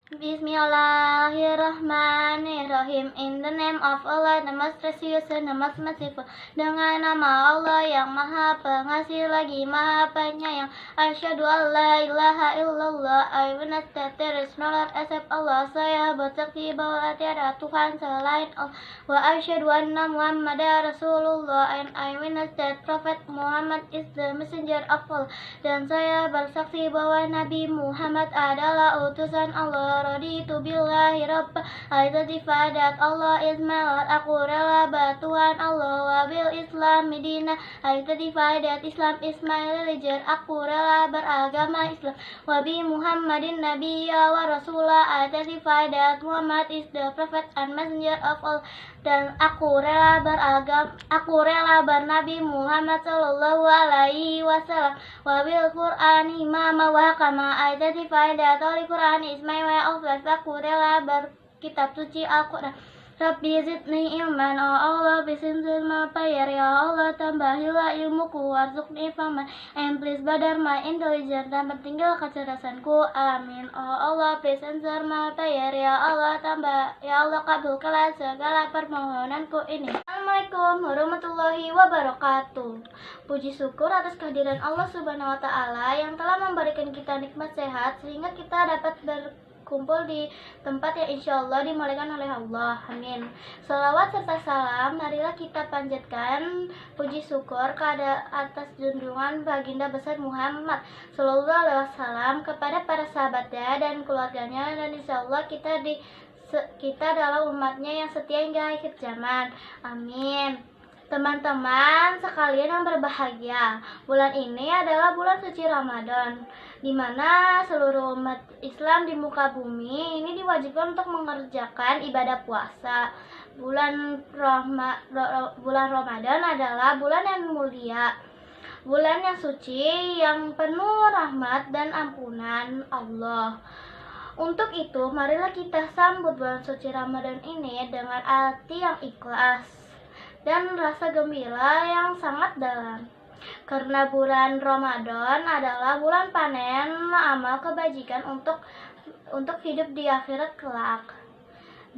Bismillahirrahmanirrahim. In the name of Allah, the most gracious and the most merciful. Dengan nama Allah yang maha pengasih lagi maha penyayang. Asyhadu an la ilaha illallah. I witness that there is no Lord except Allah. Saya bersaksi bahwa tiada Tuhan selain Allah. Wa asyhadu anna Muhammadar Rasulullah. And I witness that Prophet Muhammad is the messenger of Allah. Dan saya bersaksi bahwa Nabi Muhammad adalah utusan Allah. Raditu billahi rabba. I certify that Allah is my Lord. Aku rela bertuhan Allah. Wa bil Islam dina. I certify that Islam is my religion. Aku rela beragama Islam. Wa bi Muhammadin nabiyya wa rasulah. I certify that Muhammad is the prophet and messenger of Allah. Dan aku rela bernabi Muhammad sallallahu alaihi wasallam. Wa bil Qur'an imama wa hakama. I certify that Holy Quran is my way of life. Aku rela berkitab suci Al-Quran. Rabbi zidni ilman, oh Allah, bisinzil mapayar, ya Allah, tambahilah ilmuku, warzuqni faman, and please badar my intelligence, dan bertinggal kecerdasanku, amin. Oh Allah, please answer mapayar, ya Allah, kabulkanlah segala permohonanku ini. Assalamualaikum warahmatullahi wabarakatuh. Puji syukur atas kehadiran Allah Subhanahu wa Ta'ala yang telah memberikan kita nikmat sehat sehingga kita dapat berkumpul di tempat yang insya Allah dimuliakan oleh Allah. Amin. Salawat serta salam marilah kita panjatkan puji syukur atas junjungan baginda besar Muhammad Sallallahu Alaihi Wasallam kepada para sahabatnya dan keluarganya, dan insya Allah kita adalah umatnya yang setia hingga akhir zaman. Amin. Teman-teman sekalian yang berbahagia, bulan ini adalah bulan suci Ramadan, di mana seluruh umat Islam di muka bumi ini diwajibkan untuk mengerjakan ibadah puasa. Bulan Ramadan adalah bulan yang mulia, bulan yang suci, yang penuh rahmat dan ampunan Allah. Untuk itu, marilah kita sambut bulan suci Ramadan ini dengan hati yang ikhlas dan rasa gembira yang sangat dalam. Karena bulan Ramadan adalah bulan panen amal kebajikan untuk hidup di akhirat kelak.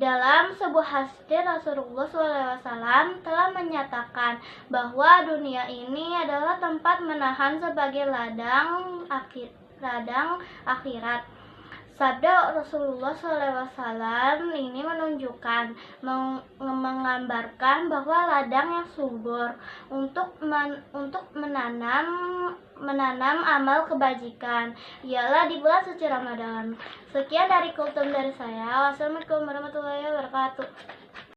Dalam sebuah hadis Rasulullah SAW telah menyatakan bahwa dunia ini adalah tempat menahan sebagai ladang akhirat. Sabda Rasulullah SAW ini menunjukkan, menggambarkan bahwa ladang yang subur untuk menanam amal kebajikan ialah di bulan suci Ramadan. Sekian dari kultum dari saya. Wassalamualaikum warahmatullahi wabarakatuh.